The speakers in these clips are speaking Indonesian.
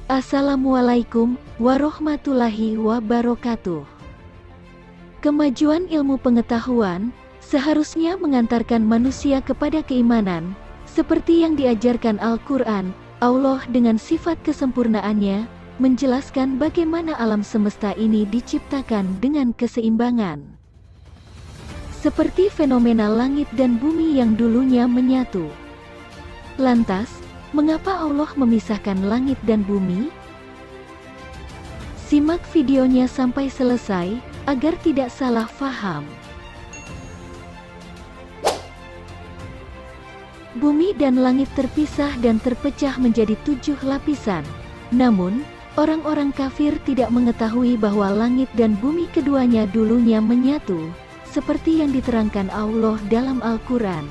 Assalamualaikum warahmatullahi wabarakatuh. Kemajuan ilmu pengetahuan seharusnya mengantarkan manusia kepada keimanan, seperti yang diajarkan Al-Quran. Allah dengan sifat kesempurnaannya menjelaskan bagaimana alam semesta ini diciptakan dengan keseimbangan. Seperti fenomena langit dan bumi yang dulunya menyatu. Lantas, mengapa Allah memisahkan langit dan bumi? Simak videonya sampai selesai, agar tidak salah faham. Bumi dan langit terpisah dan terpecah menjadi 7 lapisan. Namun, orang-orang kafir tidak mengetahui bahwa langit dan bumi keduanya dulunya menyatu, seperti yang diterangkan Allah dalam Al-Quran.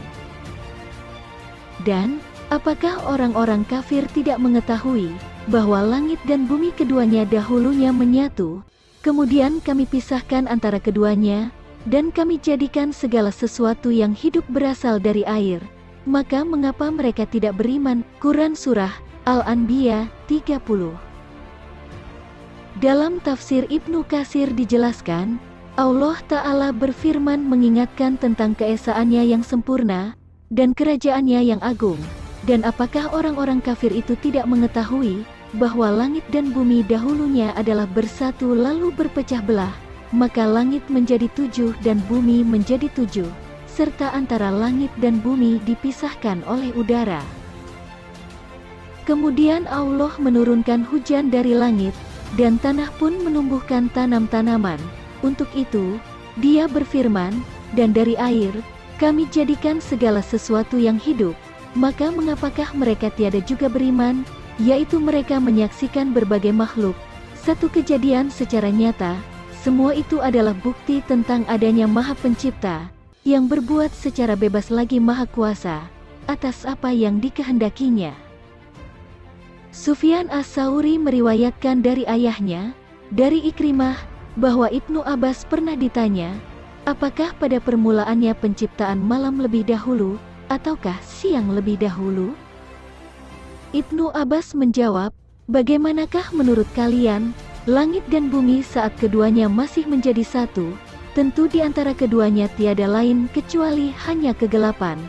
Dan, apakah orang-orang kafir tidak mengetahui bahwa langit dan bumi keduanya dahulunya menyatu, kemudian kami pisahkan antara keduanya, dan kami jadikan segala sesuatu yang hidup berasal dari air? Maka mengapa mereka tidak beriman? Quran Surah Al-Anbiya 30. Dalam tafsir Ibnu Katsir dijelaskan, Allah Ta'ala berfirman mengingatkan tentang keesaannya yang sempurna, dan kerajaannya yang agung. Dan apakah orang-orang kafir itu tidak mengetahui bahwa langit dan bumi dahulunya adalah bersatu lalu berpecah belah, maka langit menjadi 7 dan bumi menjadi 7, serta antara langit dan bumi dipisahkan oleh udara. Kemudian Allah menurunkan hujan dari langit, dan tanah pun menumbuhkan tanam-tanaman. Untuk itu, Dia berfirman, dan dari air, kami jadikan segala sesuatu yang hidup. Maka mengapakah mereka tiada juga beriman? Yaitu mereka menyaksikan berbagai makhluk, satu kejadian secara nyata. Semua itu adalah bukti tentang adanya Maha Pencipta, yang berbuat secara bebas lagi Maha Kuasa, atas apa yang dikehendakinya. Sufyan As-Tsauri meriwayatkan dari ayahnya, dari Ikrimah, bahwa Ibnu Abbas pernah ditanya, apakah pada permulaannya penciptaan malam lebih dahulu, ataukah siang lebih dahulu? Ibnu Abbas menjawab, bagaimanakah menurut kalian, langit dan bumi saat keduanya masih menjadi satu? Tentu di antara keduanya tiada lain kecuali hanya kegelapan.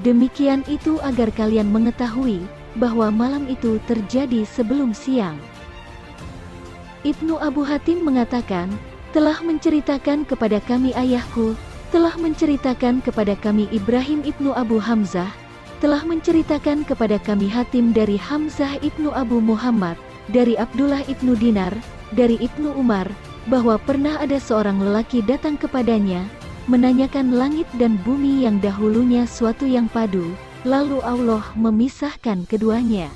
Demikian itu agar kalian mengetahui bahwa malam itu terjadi sebelum siang. Ibnu Abu Hatim mengatakan, telah menceritakan kepada kami ayahku, telah menceritakan kepada kami Ibrahim ibnu Abu Hamzah, telah menceritakan kepada kami Hatim dari Hamzah ibnu Abu Muhammad, dari Abdullah ibnu Dinar, dari Ibnu Umar, bahwa pernah ada seorang lelaki datang kepadanya, menanyakan langit dan bumi yang dahulunya suatu yang padu, lalu Allah memisahkan keduanya.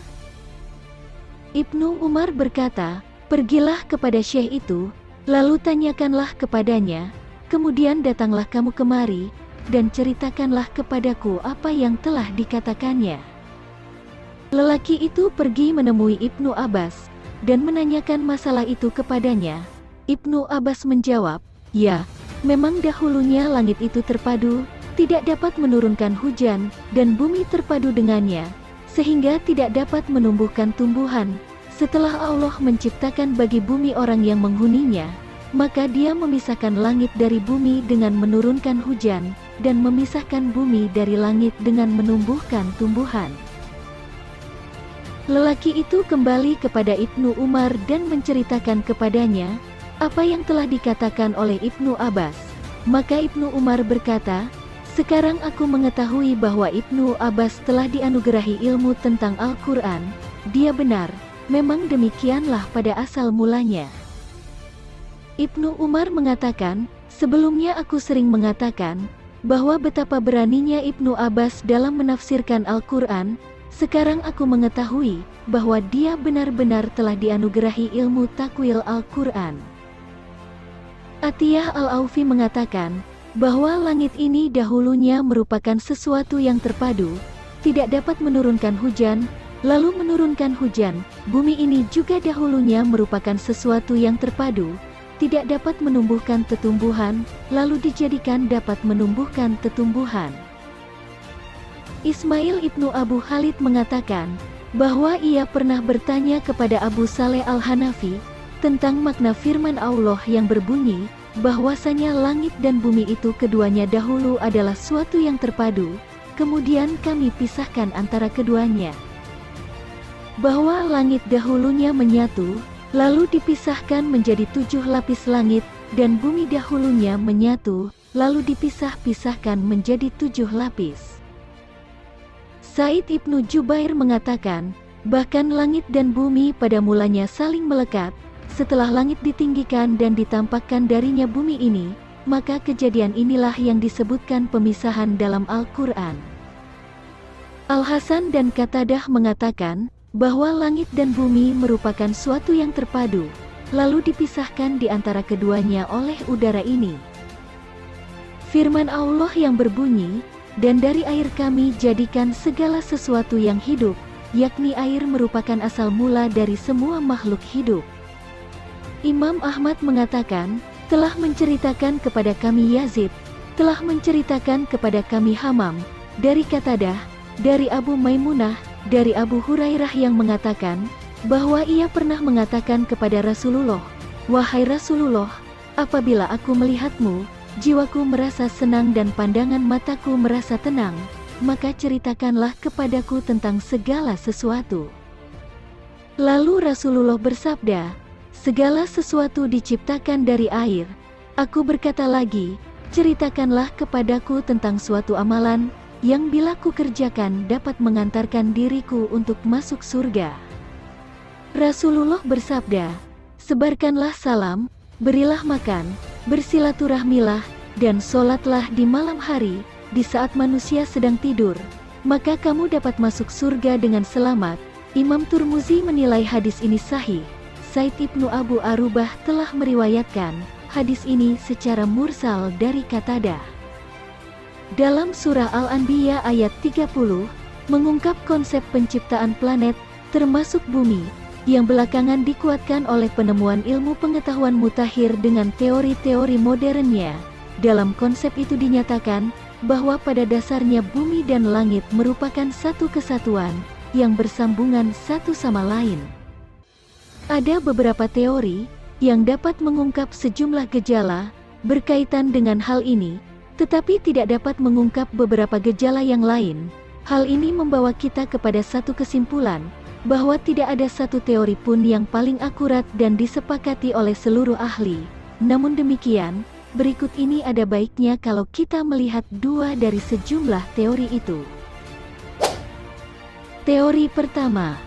Ibnu Umar berkata, pergilah kepada syekh itu, lalu tanyakanlah kepadanya, kemudian datanglah kamu kemari, dan ceritakanlah kepadaku apa yang telah dikatakannya. Lelaki itu pergi menemui Ibnu Abbas, dan menanyakan masalah itu kepadanya. Ibnu Abbas menjawab, ya, memang dahulunya langit itu terpadu, tidak dapat menurunkan hujan, dan bumi terpadu dengannya, sehingga tidak dapat menumbuhkan tumbuhan. Setelah Allah menciptakan bagi bumi orang yang menghuninya, maka Dia memisahkan langit dari bumi dengan menurunkan hujan, dan memisahkan bumi dari langit dengan menumbuhkan tumbuhan. Lelaki itu kembali kepada Ibnu Umar dan menceritakan kepadanya apa yang telah dikatakan oleh Ibnu Abbas. Maka Ibnu Umar berkata, sekarang aku mengetahui bahwa Ibnu Abbas telah dianugerahi ilmu tentang Al-Quran. Dia benar, memang demikianlah pada asal mulanya. Ibnu Umar mengatakan, sebelumnya aku sering mengatakan bahwa betapa beraninya Ibnu Abbas dalam menafsirkan Al-Quran. Sekarang aku mengetahui bahwa dia benar-benar telah dianugerahi ilmu takwil Al-Quran. Atiyah Al-Aufi mengatakan bahwa langit ini dahulunya merupakan sesuatu yang terpadu, tidak dapat menurunkan hujan, lalu menurunkan hujan. Bumi ini juga dahulunya merupakan sesuatu yang terpadu, tidak dapat menumbuhkan tetumbuhan, lalu dijadikan dapat menumbuhkan tetumbuhan. Ismail ibnu Abu Khalid mengatakan, bahwa ia pernah bertanya kepada Abu Saleh Al-Hanafi tentang makna firman Allah yang berbunyi, bahwasanya langit dan bumi itu keduanya dahulu adalah suatu yang terpadu, kemudian kami pisahkan antara keduanya. Bahwa langit dahulunya menyatu, lalu dipisahkan menjadi 7 lapis langit, dan bumi dahulunya menyatu, lalu dipisah-pisahkan menjadi 7 lapis. Said Ibnu Jubair mengatakan, bahkan langit dan bumi pada mulanya saling melekat, setelah langit ditinggikan dan ditampakkan darinya bumi ini, maka kejadian inilah yang disebutkan pemisahan dalam Al-Quran. Al-Hasan dan Qatadah mengatakan, bahwa langit dan bumi merupakan suatu yang terpadu, lalu dipisahkan di antara keduanya oleh udara ini. Firman Allah yang berbunyi, dan dari air kami jadikan segala sesuatu yang hidup, yakni air merupakan asal mula dari semua makhluk hidup. Imam Ahmad mengatakan, telah menceritakan kepada kami Yazid, telah menceritakan kepada kami Hamam, dari Qatadah, dari Abu Maimunah, dari Abu Hurairah yang mengatakan, bahwa ia pernah mengatakan kepada Rasulullah, wahai Rasulullah, apabila aku melihatmu, jiwaku merasa senang dan pandangan mataku merasa tenang, maka ceritakanlah kepadaku tentang segala sesuatu. Lalu Rasulullah bersabda, segala sesuatu diciptakan dari air. Aku berkata lagi, ceritakanlah kepadaku tentang suatu amalan, yang bila ku kerjakan dapat mengantarkan diriku untuk masuk surga. Rasulullah bersabda, sebarkanlah salam, berilah makan, bersilaturahmilah, dan sholatlah di malam hari, di saat manusia sedang tidur, maka kamu dapat masuk surga dengan selamat. Imam Turmuzi menilai hadis ini sahih. Said Ibnu Abu Arubah telah meriwayatkan hadis ini secara mursal dari Qatadah. Dalam surah Al-Anbiya ayat 30, mengungkap konsep penciptaan planet, termasuk bumi, yang belakangan dikuatkan oleh penemuan ilmu pengetahuan mutakhir dengan teori-teori modernnya. Dalam konsep itu dinyatakan, bahwa pada dasarnya bumi dan langit merupakan satu kesatuan, yang bersambungan satu sama lain. Ada beberapa teori, yang dapat mengungkap sejumlah gejala, berkaitan dengan hal ini, tetapi tidak dapat mengungkap beberapa gejala yang lain. Hal ini membawa kita kepada satu kesimpulan, bahwa tidak ada satu teori pun yang paling akurat dan disepakati oleh seluruh ahli. Namun demikian, berikut ini ada baiknya kalau kita melihat dua dari sejumlah teori itu. Teori pertama,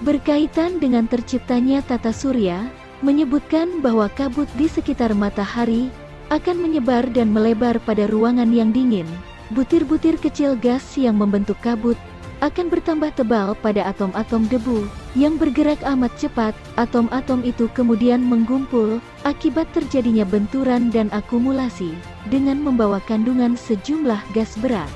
berkaitan dengan terciptanya tata surya, menyebutkan bahwa kabut di sekitar matahari akan menyebar dan melebar pada ruangan yang dingin. Butir-butir kecil gas yang membentuk kabut akan bertambah tebal pada atom-atom debu yang bergerak amat cepat. Atom-atom itu kemudian menggumpul akibat terjadinya benturan dan akumulasi dengan membawa kandungan sejumlah gas berat.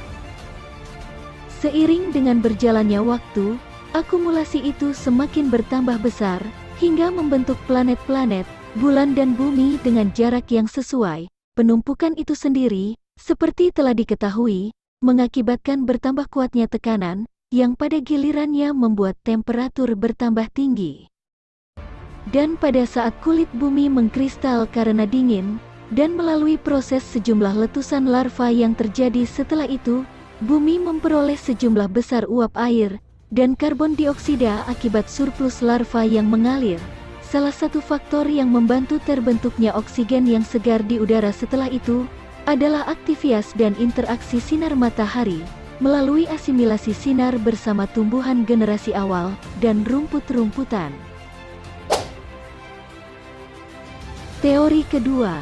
Seiring dengan berjalannya waktu, akumulasi itu semakin bertambah besar hingga membentuk planet-planet, bulan dan bumi dengan jarak yang sesuai. Penumpukan itu sendiri, seperti telah diketahui, mengakibatkan bertambah kuatnya tekanan, yang pada gilirannya membuat temperatur bertambah tinggi. Dan pada saat kulit bumi mengkristal karena dingin, dan melalui proses sejumlah letusan larva yang terjadi setelah itu, bumi memperoleh sejumlah besar uap air, dan karbon dioksida akibat surplus larva yang mengalir. Salah satu faktor yang membantu terbentuknya oksigen yang segar di udara setelah itu, adalah aktivitas dan interaksi sinar matahari, melalui asimilasi sinar bersama tumbuhan generasi awal, dan rumput-rumputan. Teori kedua,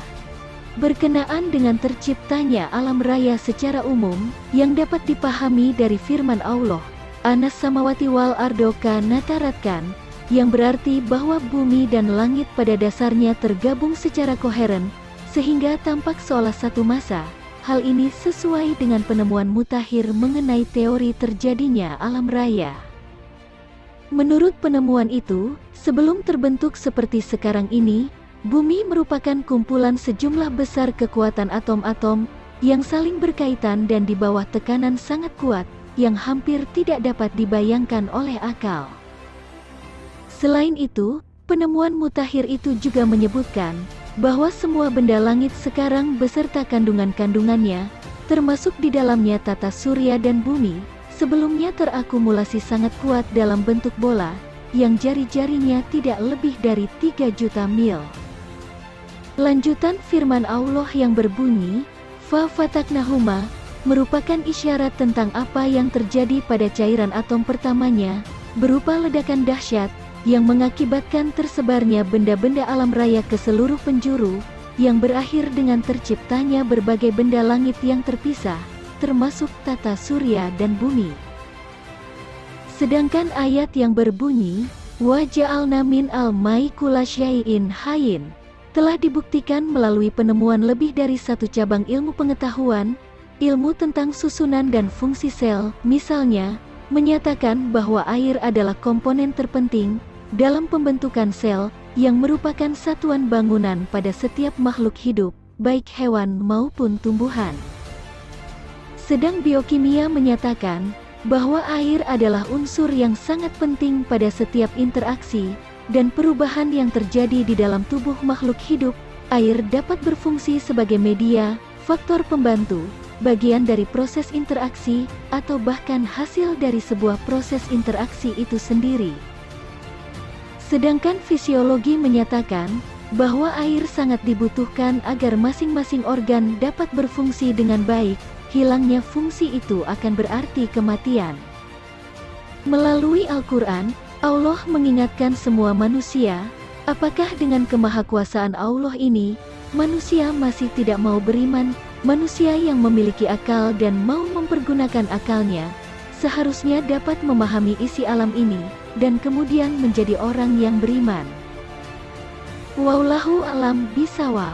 berkenaan dengan terciptanya alam raya secara umum, yang dapat dipahami dari firman Allah, Anas samawati wal ardo kanataratkan, yang berarti bahwa bumi dan langit pada dasarnya tergabung secara koheren, sehingga tampak seolah satu massa. Hal ini sesuai dengan penemuan mutakhir mengenai teori terjadinya alam raya. Menurut penemuan itu, sebelum terbentuk seperti sekarang ini, bumi merupakan kumpulan sejumlah besar kekuatan atom-atom, yang saling berkaitan dan di bawah tekanan sangat kuat, yang hampir tidak dapat dibayangkan oleh akal. Selain itu, penemuan mutakhir itu juga menyebutkan bahwa semua benda langit sekarang beserta kandungan-kandungannya, termasuk di dalamnya tata surya dan bumi, sebelumnya terakumulasi sangat kuat dalam bentuk bola, yang jari-jarinya tidak lebih dari 3 juta mil. Lanjutan firman Allah yang berbunyi, "Fa fataknahuma," merupakan isyarat tentang apa yang terjadi pada cairan atom pertamanya, berupa ledakan dahsyat, yang mengakibatkan tersebarnya benda-benda alam raya ke seluruh penjuru, yang berakhir dengan terciptanya berbagai benda langit yang terpisah, termasuk tata surya dan bumi. Sedangkan ayat yang berbunyi, "Wa ja'alna min al-ma'i kulla syai'in hayyin," telah dibuktikan melalui penemuan lebih dari satu cabang ilmu pengetahuan, ilmu tentang susunan dan fungsi sel, misalnya, menyatakan bahwa air adalah komponen terpenting dalam pembentukan sel, yang merupakan satuan bangunan pada setiap makhluk hidup, baik hewan maupun tumbuhan. Sedang biokimia menyatakan bahwa air adalah unsur yang sangat penting pada setiap interaksi dan perubahan yang terjadi di dalam tubuh makhluk hidup. Air dapat berfungsi sebagai media, faktor pembantu, bagian dari proses interaksi, atau bahkan hasil dari sebuah proses interaksi itu sendiri. Sedangkan fisiologi menyatakan bahwa air sangat dibutuhkan agar masing-masing organ dapat berfungsi dengan baik. Hilangnya fungsi itu akan berarti kematian. Melalui Al-Quran, Allah mengingatkan semua manusia, apakah dengan kemahakuasaan Allah ini, manusia masih tidak mau beriman? Manusia yang memiliki akal dan mau mempergunakan akalnya, seharusnya dapat memahami isi alam ini, dan kemudian menjadi orang yang beriman. Wallahu a'lam bishawab.